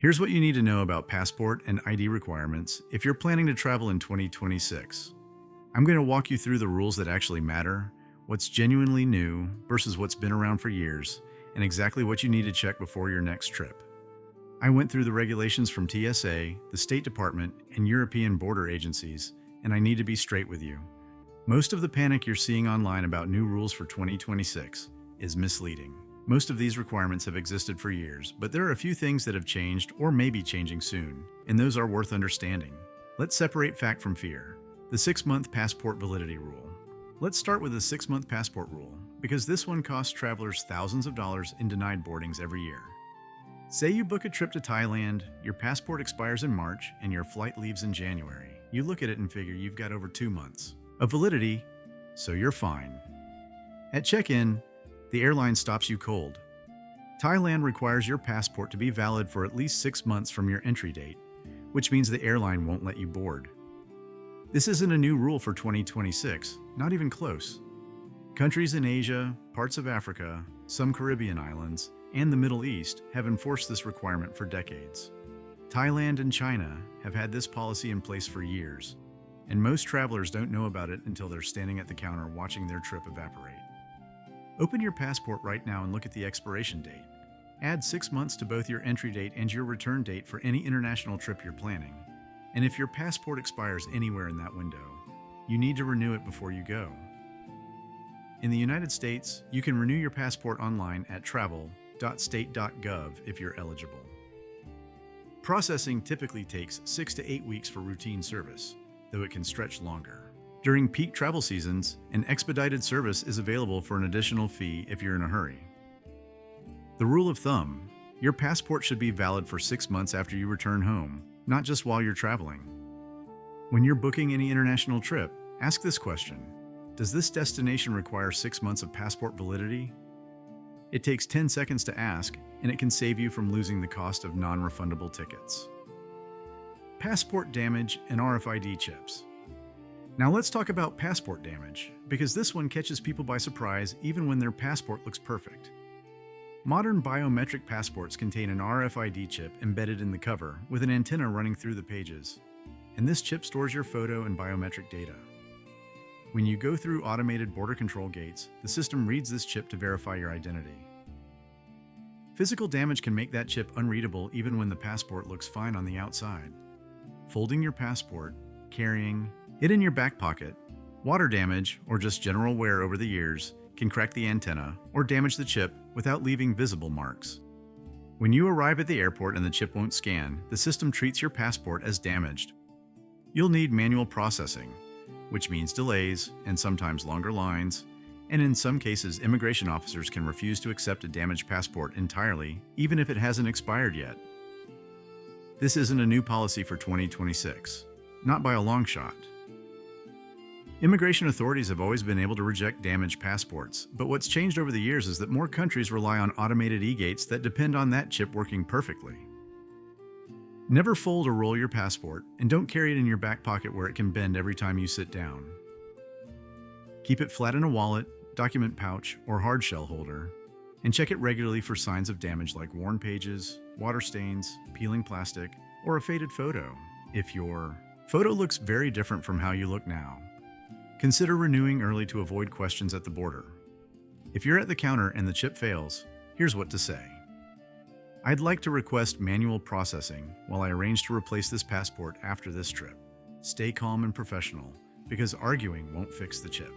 Here's what you need to know about passport and ID requirements if you're planning to travel in 2026. I'm going to walk you through the rules that actually matter, what's genuinely new versus what's been around for years, and exactly what you need to check before your next trip. I went through the regulations from TSA, the State Department, and European border agencies, and I need to be straight with you. Most of the panic you're seeing online about new rules for 2026 is misleading. Most of these requirements have existed for years, but there are a few things that have changed or may be changing soon, and those are worth understanding. Let's separate fact from fear. The 6-month passport validity rule. Let's start with the 6-month passport rule, because this one costs travelers thousands of dollars in denied boardings every year. Say you book a trip to Thailand, your passport expires in March, and your flight leaves in January. You look at it and figure you've got over 2 months of validity, so you're fine. At check-in, the airline stops you cold. Thailand requires your passport to be valid for at least 6 months from your entry date, which means the airline won't let you board. This isn't a new rule for 2026, not even close. Countries in Asia, parts of Africa, some Caribbean islands, and the Middle East have enforced this requirement for decades. Thailand and China have had this policy in place for years, and most travelers don't know about it until they're standing at the counter watching their trip evaporate. Open your passport right now and look at the expiration date. Add 6 months to both your entry date and your return date for any international trip you're planning. And if your passport expires anywhere in that window, you need to renew it before you go. In the United States, you can renew your passport online at travel.state.gov if you're eligible. Processing typically takes 6 to 8 weeks for routine service, though it can stretch longer. During peak travel seasons, an expedited service is available for an additional fee if you're in a hurry. The rule of thumb: your passport should be valid for 6 months after you return home, not just while you're traveling. When you're booking any international trip, ask this question: does this destination require 6 months of passport validity? It takes 10 seconds to ask, and it can save you from losing the cost of non-refundable tickets. Passport damage and RFID chips. Now let's talk about passport damage, because this one catches people by surprise even when their passport looks perfect. Modern biometric passports contain an RFID chip embedded in the cover with an antenna running through the pages, and this chip stores your photo and biometric data. When you go through automated border control gates, the system reads this chip to verify your identity. Physical damage can make that chip unreadable even when the passport looks fine on the outside. Folding your passport, carrying it in your back pocket, water damage, or just general wear over the years can crack the antenna or damage the chip without leaving visible marks. When you arrive at the airport and the chip won't scan, the system treats your passport as damaged. You'll need manual processing, which means delays and sometimes longer lines, and in some cases, immigration officers can refuse to accept a damaged passport entirely, even if it hasn't expired yet. This isn't a new policy for 2026, not by a long shot. Immigration authorities have always been able to reject damaged passports, but what's changed over the years is that more countries rely on automated e-gates that depend on that chip working perfectly. Never fold or roll your passport, and don't carry it in your back pocket where it can bend every time you sit down. Keep it flat in a wallet, document pouch, or hard shell holder, and check it regularly for signs of damage like worn pages, water stains, peeling plastic, or a faded photo. If your photo looks very different from how you look now, consider renewing early to avoid questions at the border. If you're at the counter and the chip fails, here's what to say: I'd like to request manual processing while I arrange to replace this passport after this trip. Stay calm and professional, because arguing won't fix the chip.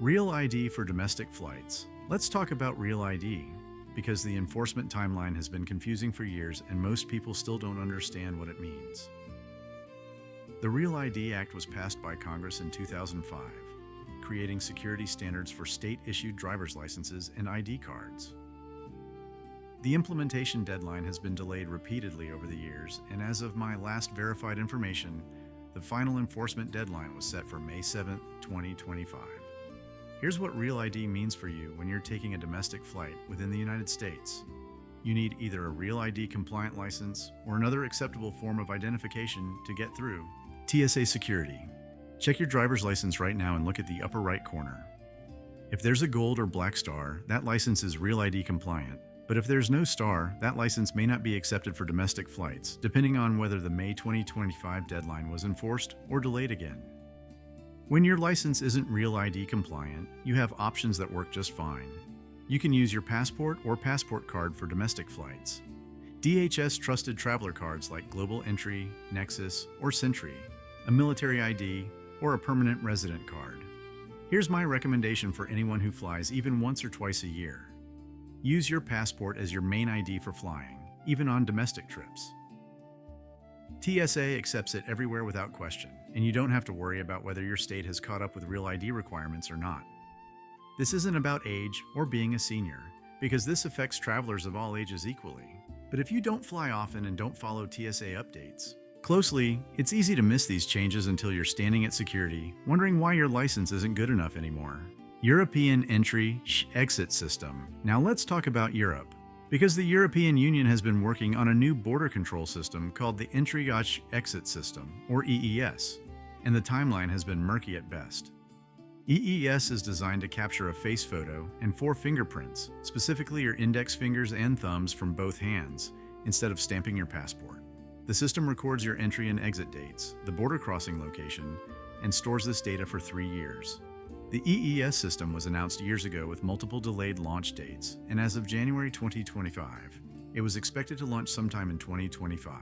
Real ID for domestic flights. Let's talk about Real ID, because the enforcement timeline has been confusing for years and most people still don't understand what it means. The Real ID Act was passed by Congress in 2005, creating security standards for state-issued driver's licenses and ID cards. The implementation deadline has been delayed repeatedly over the years, and as of my last verified information, the final enforcement deadline was set for May 7, 2025. Here's what Real ID means for you when you're taking a domestic flight within the United States. You need either a Real ID compliant license or another acceptable form of identification to get through. TSA security. Check your driver's license right now and look at the upper right corner. If there's a gold or black star, that license is Real ID compliant, But if there's no star, that license may not be accepted for domestic flights, depending on whether the May 2025 deadline was enforced or delayed again. When your license isn't Real ID compliant, you have options that work just fine. You can use your passport or passport card for domestic flights. DHS trusted traveler cards like Global Entry, Nexus, or Sentry, a military ID, or a permanent resident card. Here's my recommendation for anyone who flies even once or twice a year. Use your passport as your main ID for flying, even on domestic trips. TSA accepts it everywhere without question, and you don't have to worry about whether your state has caught up with Real ID requirements or not. This isn't about age or being a senior, because this affects travelers of all ages equally. But if you don't fly often and don't follow TSA updates closely, it's easy to miss these changes until you're standing at security, wondering why your license isn't good enough anymore. European Entry/Exit System. Now let's talk about Europe. Because the European Union has been working on a new border control system called the Entry/Exit System, or EES, and the timeline has been murky at best. EES is designed to capture a face photo and 4 fingerprints, specifically your index fingers and thumbs from both hands, instead of stamping your passport. The system records your entry and exit dates, the border crossing location, and stores this data for 3 years. The EES system was announced years ago with multiple delayed launch dates, and as of January 2025, it was expected to launch sometime in 2025,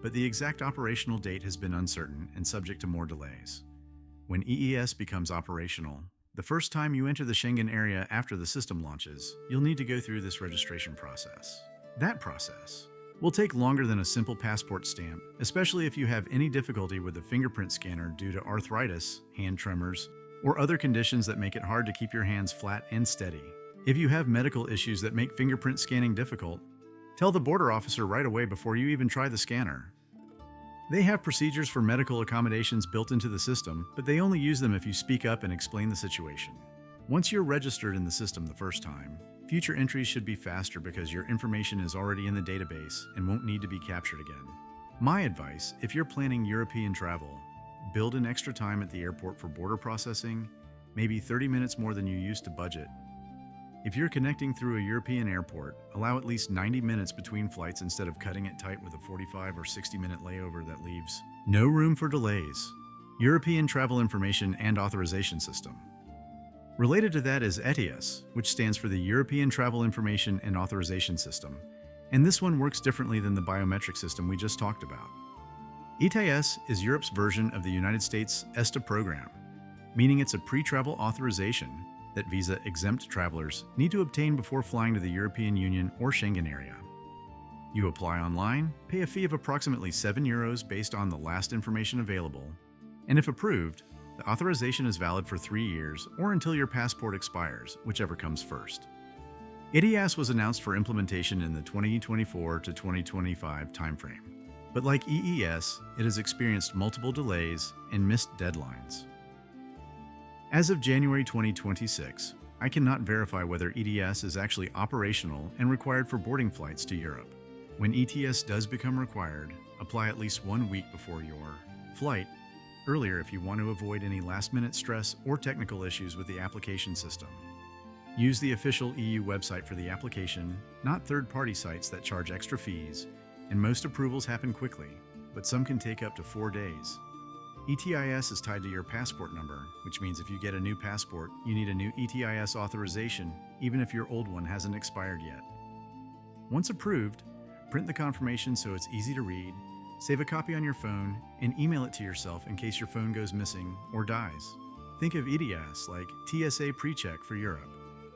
but the exact operational date has been uncertain and subject to more delays. When EES becomes operational, the first time you enter the Schengen area after the system launches, you'll need to go through this registration process. That process will take longer than a simple passport stamp, especially if you have any difficulty with the fingerprint scanner due to arthritis, hand tremors, or other conditions that make it hard to keep your hands flat and steady. If you have medical issues that make fingerprint scanning difficult, tell the border officer right away before you even try the scanner. They have procedures for medical accommodations built into the system, but they only use them if you speak up and explain the situation. Once you're registered in the system the first time, future entries should be faster because your information is already in the database and won't need to be captured again. My advice, if you're planning European travel, build in extra time at the airport for border processing, maybe 30 minutes more than you used to budget. If you're connecting through a European airport, allow at least 90 minutes between flights instead of cutting it tight with a 45 or 60-minute layover that leaves no room for delays. European Travel Information and Authorization System. Related to that is ETIAS, which stands for the European Travel Information and Authorization System, and this one works differently than the biometric system we just talked about. ETIAS is Europe's version of the United States ESTA program, meaning it's a pre-travel authorization that visa-exempt travelers need to obtain before flying to the European Union or Schengen area. You apply online, pay a fee of approximately €7 based on the last information available, and if approved, the authorization is valid for 3 years or until your passport expires, whichever comes first. ETIAS was announced for implementation in the 2024 to 2025 timeframe. But like EES, it has experienced multiple delays and missed deadlines. As of January 2026, I cannot verify whether ETIAS is actually operational and required for boarding flights to Europe. When ETIAS does become required, apply at least 1 week before your flight, earlier if you want to avoid any last-minute stress or technical issues with the application system. Use the official EU website for the application, not third-party sites that charge extra fees, and most approvals happen quickly, but some can take up to 4 days. ETIAS is tied to your passport number, which means if you get a new passport, you need a new ETIAS authorization, even if your old one hasn't expired yet. Once approved, print the confirmation so it's easy to read, save a copy on your phone, and email it to yourself in case your phone goes missing or dies. Think of ETIAS like TSA PreCheck for Europe.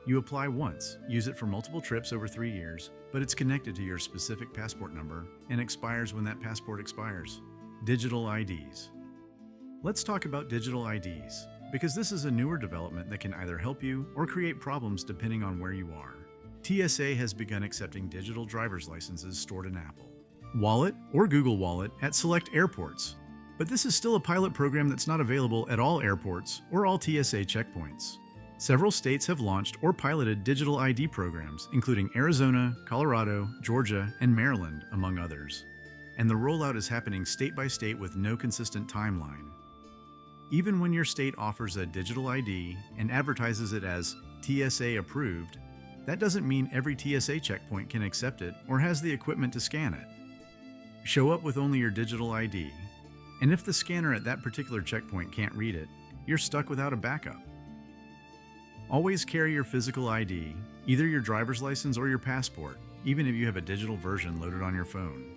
You apply once, use it for multiple trips over 3 years, but it's connected to your specific passport number and expires when that passport expires. Digital IDs. Let's talk about digital IDs, because this is a newer development that can either help you or create problems depending on where you are. TSA has begun accepting digital driver's licenses stored in Apple Wallet or Google Wallet at select airports, but this is still a pilot program that's not available at all airports or all TSA checkpoints. Several states have launched or piloted digital ID programs, including Arizona, Colorado, Georgia, and Maryland, among others. And the rollout is happening state by state with no consistent timeline. Even when your state offers a digital ID and advertises it as TSA approved, That doesn't mean every TSA checkpoint can accept it or has the equipment to scan it. Show up with only your digital ID, and if the scanner at that particular checkpoint can't read it, you're stuck without a backup. Always carry your physical ID, either your driver's license or your passport, even if you have a digital version loaded on your phone.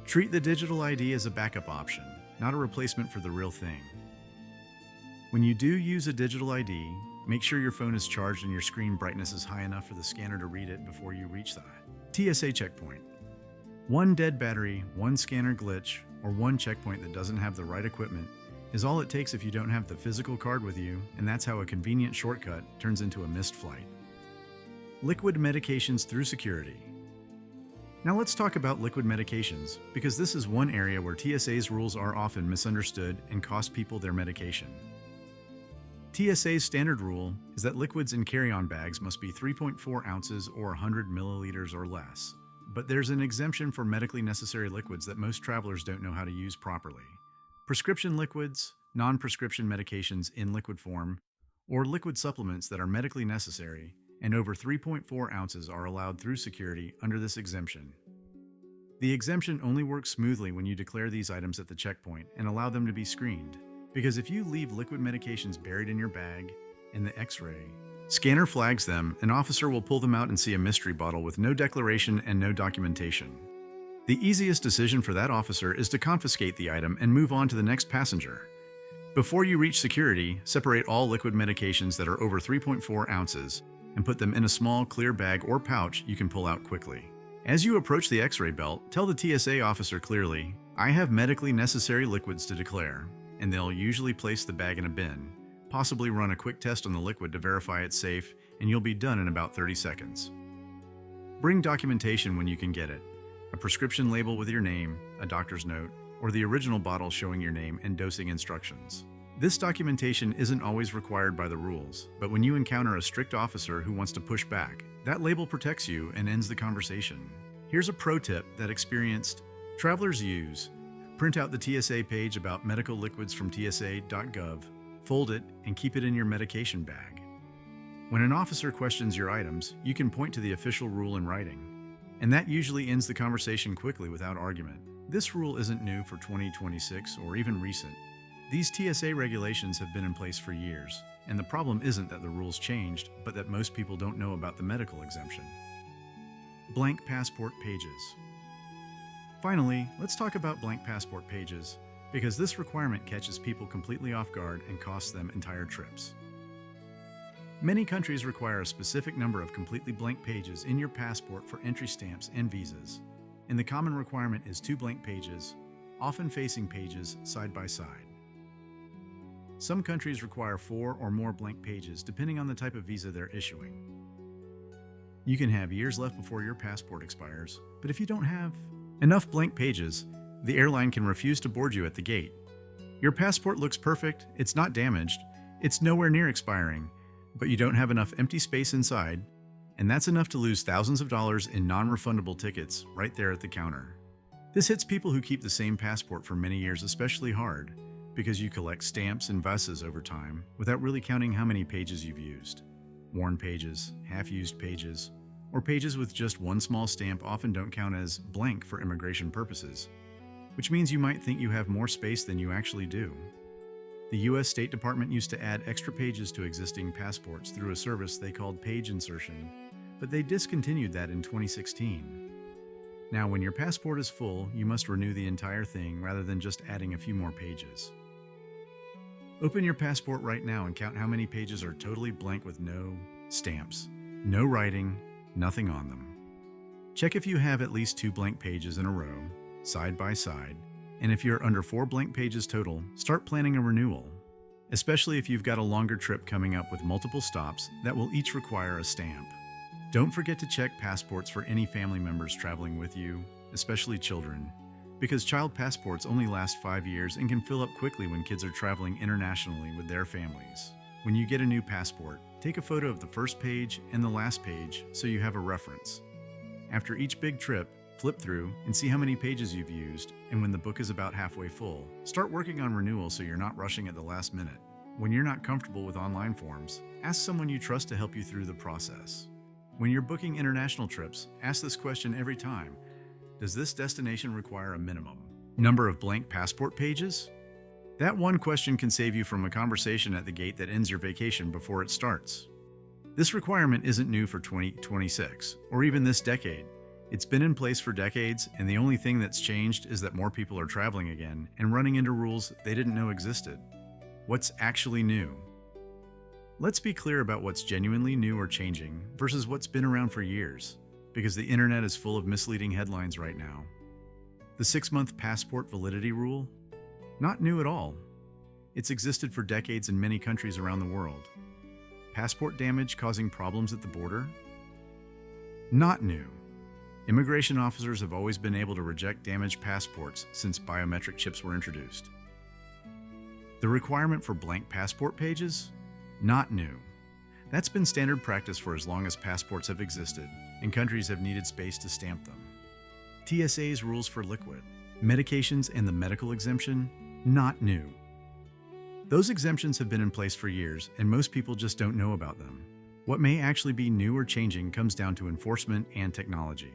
Treat the digital ID as a backup option, not a replacement for the real thing. When you do use a digital ID, make sure your phone is charged and your screen brightness is high enough for the scanner to read it before you reach the TSA checkpoint. One dead battery, one scanner glitch, or one checkpoint that doesn't have the right equipment is all it takes if you don't have the physical card with you, and that's how a convenient shortcut turns into a missed flight. Liquid medications through security. Now let's talk about liquid medications, because this is one area where TSA's rules are often misunderstood and cost people their medication. TSA's standard rule is that liquids in carry-on bags must be 3.4 ounces or 100 milliliters or less. But there's an exemption for medically necessary liquids that most travelers don't know how to use properly. Prescription liquids, non-prescription medications in liquid form, or liquid supplements that are medically necessary and over 3.4 ounces are allowed through security under this exemption. The exemption only works smoothly when you declare these items at the checkpoint and allow them to be screened, because if you leave liquid medications buried in your bag and the X-ray scanner flags them, an officer will pull them out and see a mystery bottle with no declaration and no documentation. The easiest decision for that officer is to confiscate the item and move on to the next passenger. Before you reach security, separate all liquid medications that are over 3.4 ounces and put them in a small, clear bag or pouch you can pull out quickly. As you approach the X-ray belt, tell the TSA officer clearly, "I have medically necessary liquids to declare," and they'll usually place the bag in a bin, possibly run a quick test on the liquid to verify it's safe, and you'll be done in about 30 seconds. Bring documentation when you can get it. A prescription label with your name, a doctor's note, or the original bottle showing your name and dosing instructions. This documentation isn't always required by the rules, but when you encounter a strict officer who wants to push back, that label protects you and ends the conversation. Here's a pro tip that experienced travelers use. Print out the TSA page about medical liquids from tsa.gov, fold it, and keep it in your medication bag. When an officer questions your items, you can point to the official rule in writing, and that usually ends the conversation quickly without argument. This rule isn't new for 2026 or even recent. These TSA regulations have been in place for years, and the problem isn't that the rules changed, but that most people don't know about the medical exemption. Blank passport pages. Finally, let's talk about blank passport pages, because this requirement catches people completely off guard and costs them entire trips. Many countries require a specific number of completely blank pages in your passport for entry stamps and visas, and the common requirement is 2 blank pages, often facing pages side by side. Some countries require 4 or more blank pages depending on the type of visa they're issuing. You can have years left before your passport expires, but if you don't have enough blank pages, the airline can refuse to board you at the gate. Your passport looks perfect, it's not damaged, it's nowhere near expiring, but you don't have enough empty space inside, and that's enough to lose thousands of dollars in non-refundable tickets right there at the counter. This hits people who keep the same passport for many years especially hard, because you collect stamps and visas over time without really counting how many pages you've used. Worn pages, half-used pages, or pages with just one small stamp often don't count as blank for immigration purposes, which means you might think you have more space than you actually do. The US State Department used to add extra pages to existing passports through a service they called page insertion, but they discontinued that in 2016. Now, when your passport is full, you must renew the entire thing rather than just adding a few more pages. Open your passport right now and count how many pages are totally blank with no stamps, no writing, nothing on them. Check if you have at least 2 blank pages in a row, side by side, and if you're under 4 blank pages total, start planning a renewal, especially if you've got a longer trip coming up with multiple stops that will each require a stamp. Don't forget to check passports for any family members traveling with you, especially children, because child passports only last 5 years and can fill up quickly when kids are traveling internationally with their families. When you get a new passport, take a photo of the first page and the last page so you have a reference. After each big trip, flip through and see how many pages you've used, and when the book is about halfway full, start working on renewal so you're not rushing at the last minute. When you're not comfortable with online forms, ask someone you trust to help you through the process. When you're booking international trips, ask this question every time. Does this destination require a minimum number of blank passport pages? That one question can save you from a conversation at the gate that ends your vacation before it starts. This requirement isn't new for 2026, or even this decade. It's been in place for decades, and the only thing that's changed is that more people are traveling again and running into rules they didn't know existed. What's actually new? Let's be clear about what's genuinely new or changing versus what's been around for years, because the internet is full of misleading headlines right now. The 6-month passport validity rule? Not new at all. It's existed for decades in many countries around the world. Passport damage causing problems at the border? Not new. Immigration officers have always been able to reject damaged passports since biometric chips were introduced. The requirement for blank passport pages? Not new. That's been standard practice for as long as passports have existed, and countries have needed space to stamp them. TSA's rules for liquid, medications, and the medical exemption? Not new. Those exemptions have been in place for years, and most people just don't know about them. What may actually be new or changing comes down to enforcement and technology.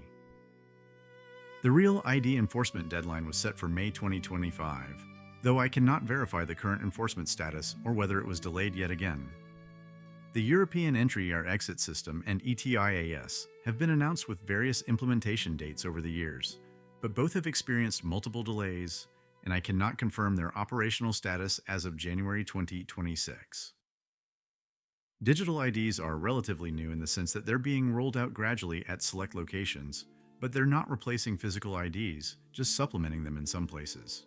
The real ID enforcement deadline was set for May 2025, though I cannot verify the current enforcement status or whether it was delayed yet again. The European Entry or Exit System and ETIAS have been announced with various implementation dates over the years, but both have experienced multiple delays, and I cannot confirm their operational status as of January 2026. Digital IDs are relatively new in the sense that they're being rolled out gradually at select locations, but they're not replacing physical IDs, just supplementing them in some places.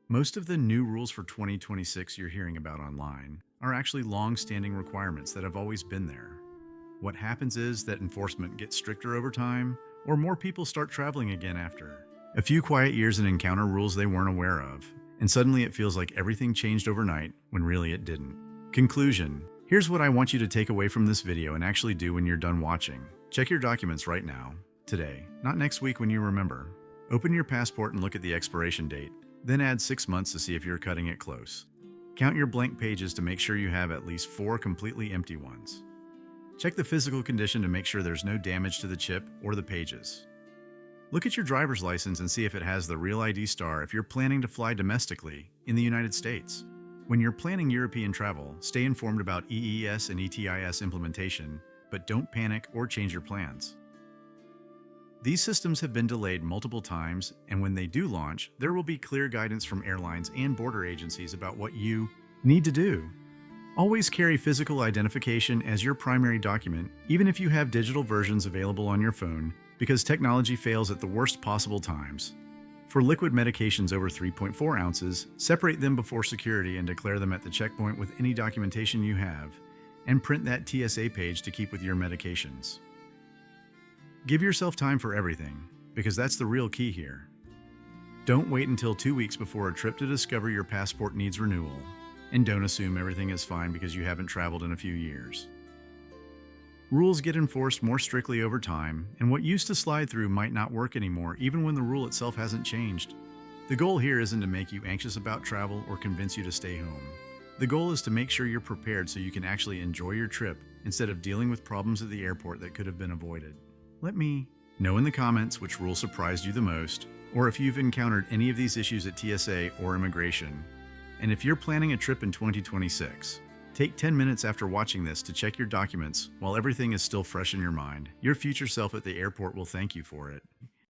Most of the new rules for 2026 you're hearing about online are actually long-standing requirements that have always been there. What happens is that enforcement gets stricter over time, or more people start traveling again after a few quiet years and encounter rules they weren't aware of, and suddenly it feels like everything changed overnight when really it didn't. Conclusion: here's what I want you to take away from this video and actually do when you're done watching. Check your documents right now, today, not next week when you remember. Open your passport and look at the expiration date, then add 6 months to see if you're cutting it close. Count your blank pages to make sure you have at least 4 completely empty ones. Check the physical condition to make sure there's no damage to the chip or the pages. Look at your driver's license and see if it has the Real ID star if you're planning to fly domestically in the United States. When you're planning European travel, stay informed about EES and ETIAS implementation, but don't panic or change your plans. These systems have been delayed multiple times, and when they do launch, there will be clear guidance from airlines and border agencies about what you need to do. Always carry physical identification as your primary document, even if you have digital versions available on your phone, because technology fails at the worst possible times. For liquid medications over 3.4 ounces, separate them before security and declare them at the checkpoint with any documentation you have, and print that TSA page to keep with your medications. Give yourself time for everything, because that's the real key here. Don't wait until 2 weeks before a trip to discover your passport needs renewal, and don't assume everything is fine because you haven't traveled in a few years. Rules get enforced more strictly over time, and what used to slide through might not work anymore even when the rule itself hasn't changed. The goal here isn't to make you anxious about travel or convince you to stay home. The goal is to make sure you're prepared so you can actually enjoy your trip instead of dealing with problems at the airport that could have been avoided. Let me know in the comments which rule surprised you the most, or if you've encountered any of these issues at TSA or immigration. And if you're planning a trip in 2026, take 10 minutes after watching this to check your documents while everything is still fresh in your mind. Your future self at the airport will thank you for it.